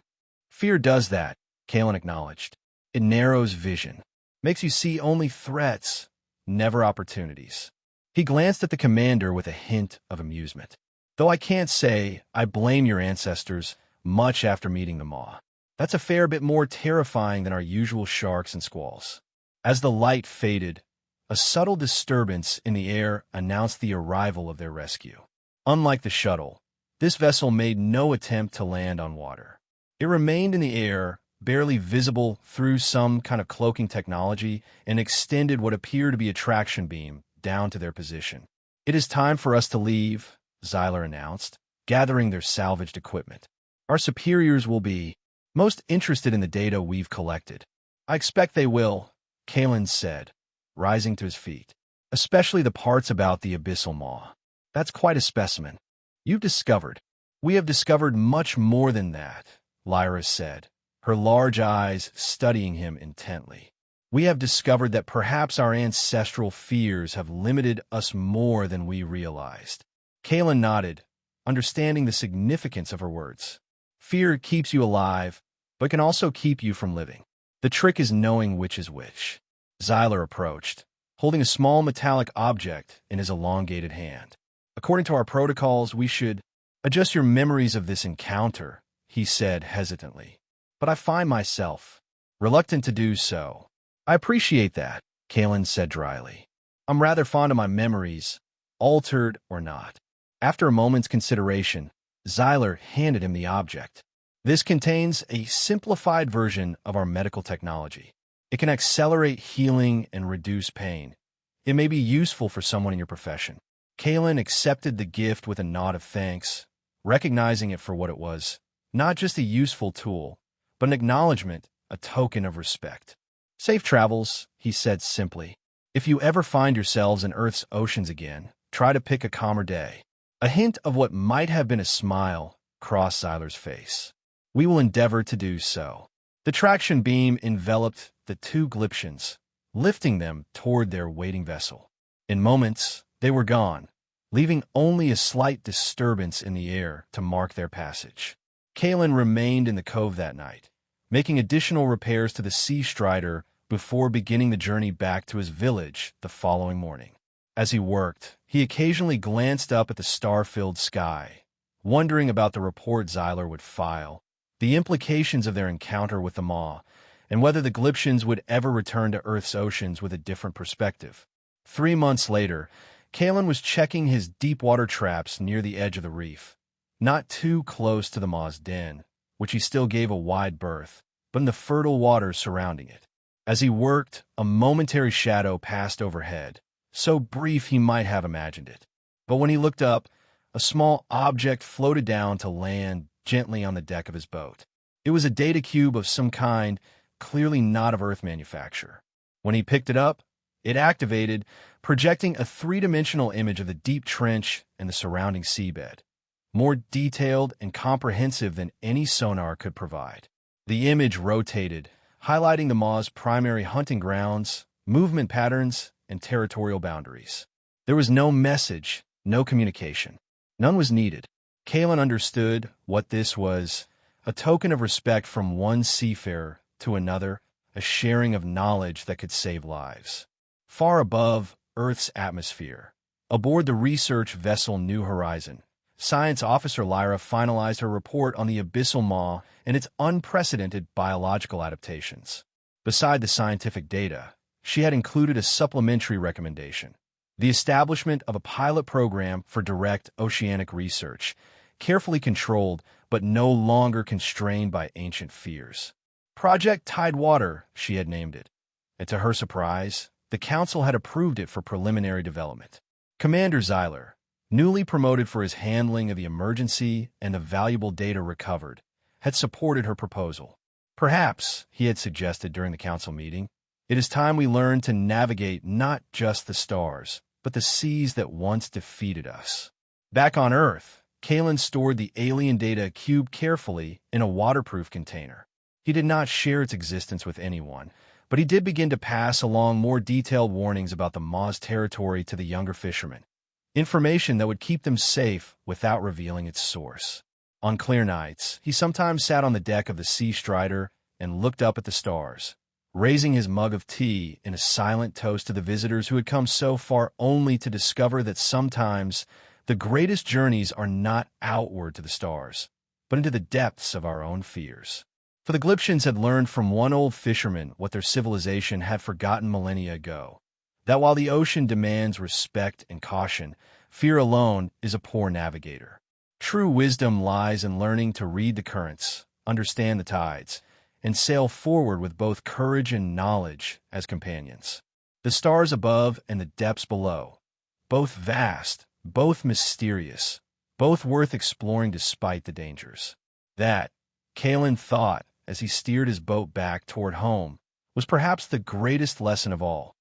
Fear does that," Kalen acknowledged. "It narrows vision, makes you see only threats, never opportunities." He glanced at the commander with a hint of amusement. "Though I can't say I blame your ancestors much after meeting the maw. That's a fair bit more terrifying than our usual sharks and squalls." As the light faded, a subtle disturbance in the air announced the arrival of their rescue. Unlike the shuttle, this vessel made no attempt to land on water. It remained in the air, barely visible through some kind of cloaking technology, and extended what appeared to be a traction beam down to their position. "It is time for us to leave," Xyler announced, gathering their salvaged equipment. "Our superiors will be most interested in the data we've collected." "I expect they will," Kalen said, rising to his feet. "Especially the parts about the abyssal maw. That's quite a specimen. You've discovered." "We have discovered much more than that," Lyra said, her large eyes studying him intently. "We have discovered that perhaps our ancestral fears have limited us more than we realized." Kalen nodded, understanding the significance of her words. "Fear keeps you alive, but can also keep you from living. The trick is knowing which is which." Xyler approached, holding a small metallic object in his elongated hand. "According to our protocols, we should adjust your memories of this encounter," he said hesitantly. "But I find myself reluctant to do so." "I appreciate that," Kalen said dryly. "I'm rather fond of my memories, altered or not." After a moment's consideration, Xyler handed him the object. "This contains a simplified version of our medical technology. It can accelerate healing and reduce pain. It may be useful for someone in your profession." Kalen accepted the gift with a nod of thanks, recognizing it for what it was, not just a useful tool, but an acknowledgement, a token of respect. "Safe travels," he said simply. "If you ever find yourselves in Earth's oceans again, try to pick a calmer day." A hint of what might have been a smile crossed Xyler's face. "We will endeavor to do so." The traction beam enveloped the two Glyptians, lifting them toward their waiting vessel. In moments, they were gone, leaving only a slight disturbance in the air to mark their passage. Kalen remained in the cove that night, making additional repairs to the Sea Strider before beginning the journey back to his village the following morning. As he worked, he occasionally glanced up at the star-filled sky, wondering about the report Xyler would file, the implications of their encounter with the Maw, and whether the Glyptians would ever return to Earth's oceans with a different perspective. 3 months later, Kalen was checking his deep-water traps near the edge of the reef, not too close to the Maw's den, which he still gave a wide berth, but in the fertile waters surrounding it. As he worked, a momentary shadow passed overhead, so brief he might have imagined it. But when he looked up, a small object floated down to land gently on the deck of his boat. It was a data cube of some kind, clearly not of Earth manufacture. When he picked it up, it activated, projecting a three-dimensional image of the deep trench and the surrounding seabed, more detailed and comprehensive than any sonar could provide. The image rotated, highlighting the Maw's primary hunting grounds, movement patterns, and territorial boundaries. There was no message, no communication. None was needed. Kalen understood what this was, a token of respect from one seafarer to another, a sharing of knowledge that could save lives. Far above Earth's atmosphere, aboard the research vessel New Horizon, Science Officer Lyra finalized her report on the abyssal maw and its unprecedented biological adaptations. Beside the scientific data, she had included a supplementary recommendation: the establishment of a pilot program for direct oceanic research, carefully controlled but no longer constrained by ancient fears. Project Tidewater, she had named it, and to her surprise, the Council had approved it for preliminary development. Commander Xyler, newly promoted for his handling of the emergency and the valuable data recovered, had supported her proposal. Perhaps, he had suggested during the council meeting, it is time we learn to navigate not just the stars, but the seas that once defeated us. Back on Earth, Kalen stored the alien data cube carefully in a waterproof container. He did not share its existence with anyone, but he did begin to pass along more detailed warnings about the Maw's territory to the younger fishermen, information that would keep them safe without revealing its source. On clear nights, he sometimes sat on the deck of the Sea Strider and looked up at the stars, raising his mug of tea in a silent toast to the visitors who had come so far only to discover that sometimes the greatest journeys are not outward to the stars, but into the depths of our own fears. For the Glyptians had learned from one old fisherman what their civilization had forgotten millennia ago, that while the ocean demands respect and caution, fear alone is a poor navigator. True wisdom lies in learning to read the currents, understand the tides, and sail forward with both courage and knowledge as companions. The stars above and the depths below, both vast, both mysterious, both worth exploring despite the dangers. That, Kalen thought as he steered his boat back toward home, was perhaps the greatest lesson of all.